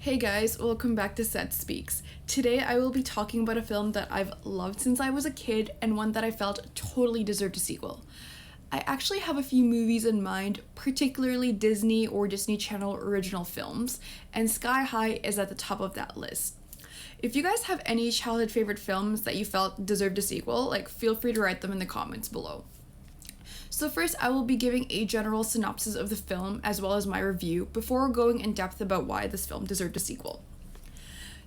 Hey guys, welcome back to Set Speaks. Today I will be talking about a film that I've loved since I was a kid and one that I felt totally deserved a sequel. I actually have a few movies in mind, particularly Disney or Disney Channel original films, and Sky High is at the top of that list. If you guys have any childhood favorite films that you felt deserved a sequel, feel free to write them in the comments below. So first, I will be giving a general synopsis of the film as well as my review before going in depth about why this film deserved a sequel.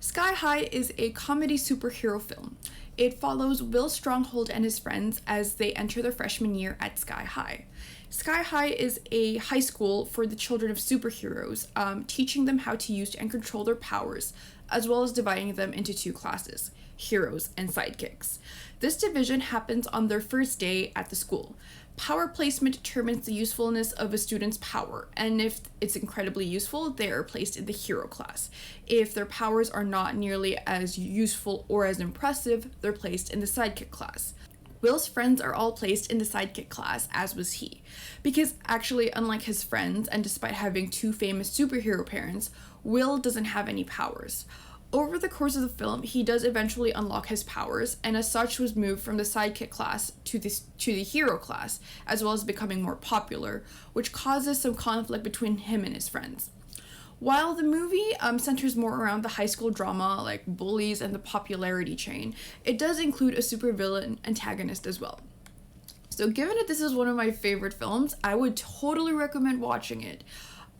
Sky High is a comedy superhero film. It follows Will Stronghold and his friends as they enter their freshman year at Sky High. Sky High is a high school for the children of superheroes, teaching them how to use and control their powers, as well as dividing them into two classes, heroes and sidekicks. This division happens on their first day at the school. Power placement determines the usefulness of a student's power, and if it's incredibly useful, they are placed in the hero class. If their powers are not nearly as useful or as impressive, they're placed in the sidekick class. Will's friends are all placed in the sidekick class, as was he. Because actually, unlike his friends, and despite having two famous superhero parents, Will doesn't have any powers. Over the course of the film, he does eventually unlock his powers, and as such was moved from the sidekick class to the hero class, as well as becoming more popular, which causes some conflict between him and his friends. While the movie centers more around the high school drama, like bullies and the popularity chain, it does include a supervillain antagonist as well. So given that this is one of my favorite films, I would totally recommend watching it.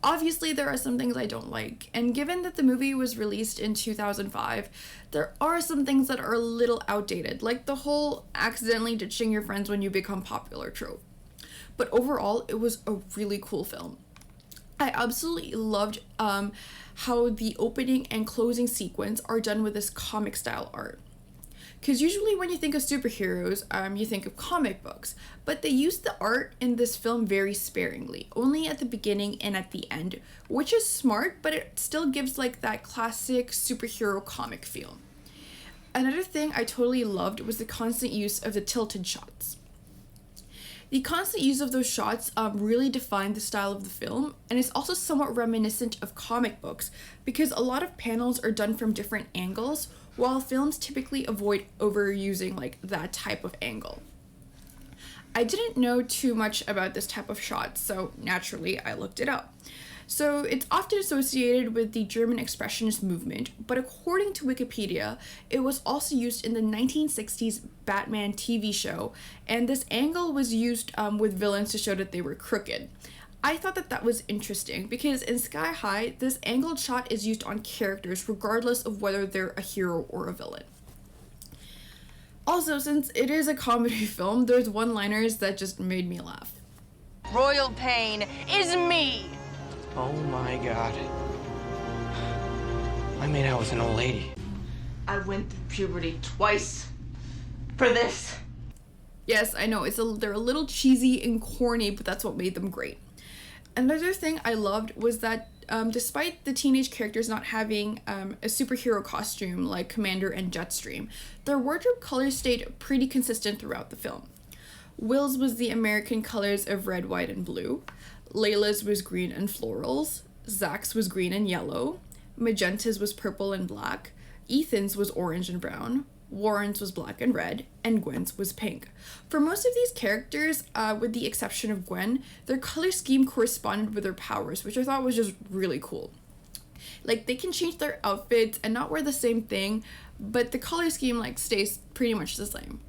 Obviously, there are some things I don't like, and given that the movie was released in 2005, there are some things that are a little outdated, like the whole accidentally ditching your friends when you become popular trope. But overall, it was a really cool film. I absolutely loved how the opening and closing sequence are done with this comic style art. Because usually when you think of superheroes, you think of comic books, but they use the art in this film very sparingly, only at the beginning and at the end, which is smart, but it still gives that classic superhero comic feel. Another thing I totally loved was the constant use of the tilted shots. The constant use of those shots really defined the style of the film, and it's also somewhat reminiscent of comic books because a lot of panels are done from different angles, while films typically avoid overusing that type of angle. I didn't know too much about this type of shot, so naturally I looked it up. So it's often associated with the German Expressionist movement, but according to Wikipedia, it was also used in the 1960s Batman TV show, and this angle was used with villains to show that they were crooked. I thought that was interesting because in Sky High, this angled shot is used on characters regardless of whether they're a hero or a villain. Also, since it is a comedy film, there's one-liners that just made me laugh. Royal pain is me! Oh my god. I made out with an old lady. I went through puberty twice for this. Yes, I know, they're a little cheesy and corny, but that's what made them great. Another thing I loved was that despite the teenage characters not having a superhero costume like Commander and Jetstream, their wardrobe colors stayed pretty consistent throughout the film. Will's was the American colors of red, white, and blue. Layla's was green and florals. Zach's was green and yellow. Magenta's was purple and black. Ethan's was orange and brown. Warren's was black and red, and Gwen's was pink. For most of these characters, with the exception of Gwen, their color scheme corresponded with their powers, which I thought was just really cool. They can change their outfits and not wear the same thing, but the color scheme stays pretty much the same.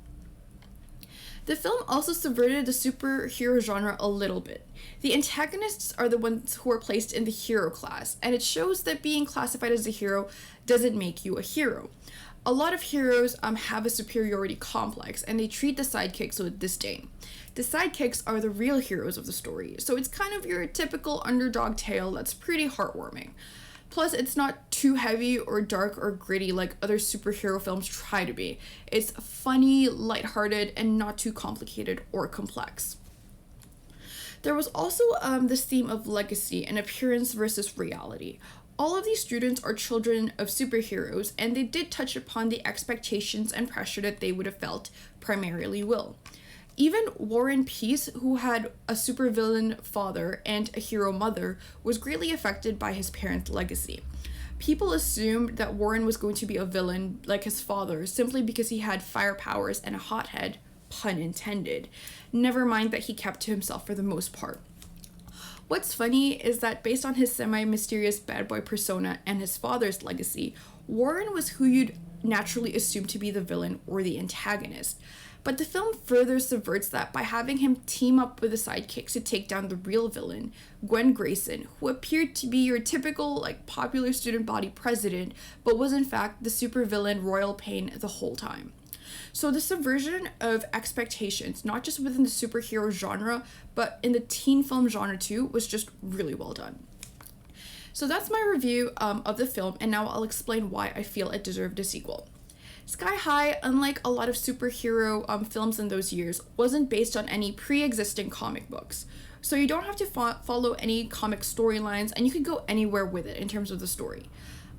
The film also subverted the superhero genre a little bit. The antagonists are the ones who are placed in the hero class, and it shows that being classified as a hero doesn't make you a hero. A lot of heroes have a superiority complex, and they treat the sidekicks with disdain. The sidekicks are the real heroes of the story, so it's kind of your typical underdog tale that's pretty heartwarming. Plus, it's not too heavy or dark or gritty like other superhero films try to be. It's funny, lighthearted, and not too complicated or complex. There was also this theme of legacy and appearance versus reality. All of these students are children of superheroes, and they did touch upon the expectations and pressure that they would have felt, primarily Will. Even Warren Peace, who had a supervillain father and a hero mother, was greatly affected by his parents' legacy. People assumed that Warren was going to be a villain like his father simply because he had fire powers and a hothead, pun intended. Never mind that he kept to himself for the most part. What's funny is that based on his semi-mysterious bad boy persona and his father's legacy, Warren was who you'd naturally assume to be the villain or the antagonist. But the film further subverts that by having him team up with the sidekicks to take down the real villain, Gwen Grayson, who appeared to be your typical popular student body president, but was in fact the supervillain Royal Pain the whole time. So the subversion of expectations, not just within the superhero genre, but in the teen film genre too, was just really well done. So that's my review of the film, and now I'll explain why I feel it deserved a sequel. Sky High, unlike a lot of superhero films in those years, wasn't based on any pre-existing comic books. So you don't have to follow any comic storylines, and you can go anywhere with it in terms of the story.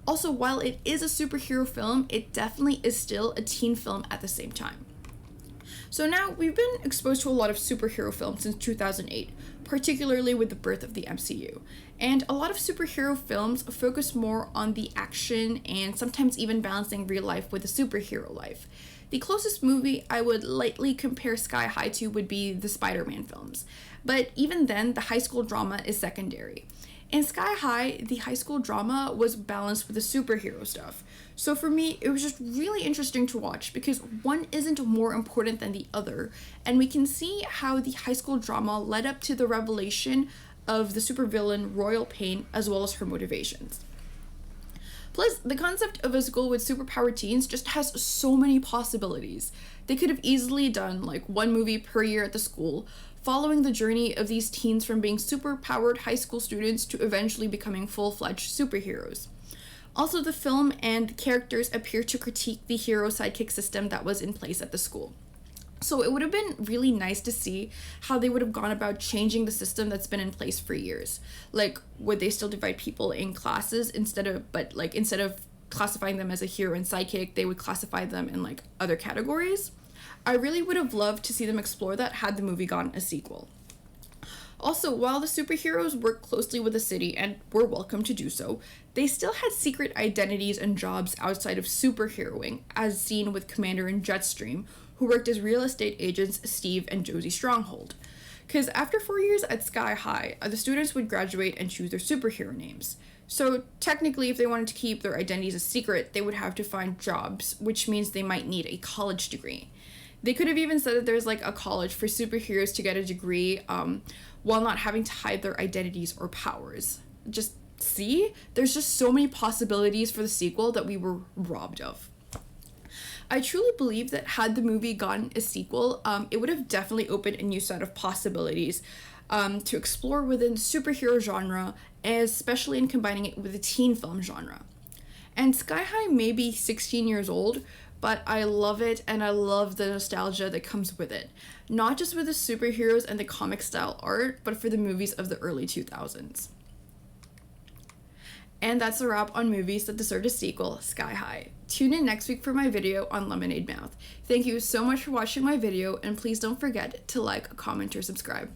Also, while it is a superhero film, it definitely is still a teen film at the same time. So now, we've been exposed to a lot of superhero films since 2008, particularly with the birth of the MCU. And a lot of superhero films focus more on the action and sometimes even balancing real life with the superhero life. The closest movie I would lightly compare Sky High to would be the Spider-Man films. But even then, the high school drama is secondary. In Sky High, the high school drama was balanced with the superhero stuff. So for me, it was just really interesting to watch because one isn't more important than the other, and we can see how the high school drama led up to the revelation of the supervillain Royal Pain as well as her motivations. Plus, the concept of a school with superpowered teens just has so many possibilities. They could have easily done one movie per year at the school, following the journey of these teens from being super-powered high school students to eventually becoming full-fledged superheroes. Also, the film and the characters appear to critique the hero-sidekick system that was in place at the school. So it would have been really nice to see how they would have gone about changing the system that's been in place for years. Would they still divide people in classes instead of classifying them as a hero and sidekick, they would classify them in other categories? I really would have loved to see them explore that had the movie gotten a sequel. Also, while the superheroes worked closely with the city and were welcome to do so, they still had secret identities and jobs outside of superheroing, as seen with Commander and Jetstream, who worked as real estate agents Steve and Josie Stronghold. Because after 4 years at Sky High, the students would graduate and choose their superhero names. So technically, if they wanted to keep their identities a secret, they would have to find jobs, which means they might need a college degree. They could have even said that there's a college for superheroes to get a degree while not having to hide their identities or powers. Just see? There's just so many possibilities for the sequel that we were robbed of. I truly believe that had the movie gotten a sequel, it would have definitely opened a new set of possibilities to explore within the superhero genre, especially in combining it with the teen film genre. And Sky High may be 16 years old, but I love it and I love the nostalgia that comes with it. Not just with the superheroes and the comic style art, but for the movies of the early 2000s. And that's a wrap on movies that deserved a sequel, Sky High. Tune in next week for my video on Lemonade Mouth. Thank you so much for watching my video, and please don't forget to like, comment, or subscribe.